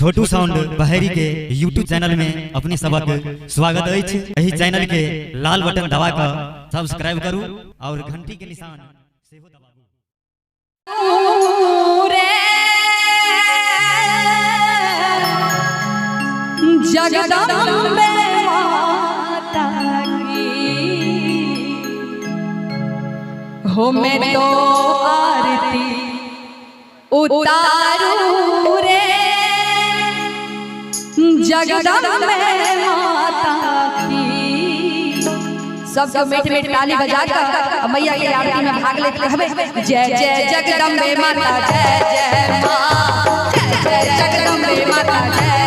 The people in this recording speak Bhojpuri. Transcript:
छोटू साउंड बहेरी के यूट्यूब चैनल में अपने सबक स्वागत अछि। एही चैनल के लाल बटन दबा कर सब्सक्राइब करू और घंटी के निशान सेहो दबाबू। जगदम्बे माता की हो मैं तो आरती उतारू रे, जगदम्बे माता की। सबको मीठ मीठ ताली बजाकर मैया की आरती में भाग लेते हैं। जय जय जगदम्बे माता, जय जय माँ, जय जय जगदम्बे माता, जय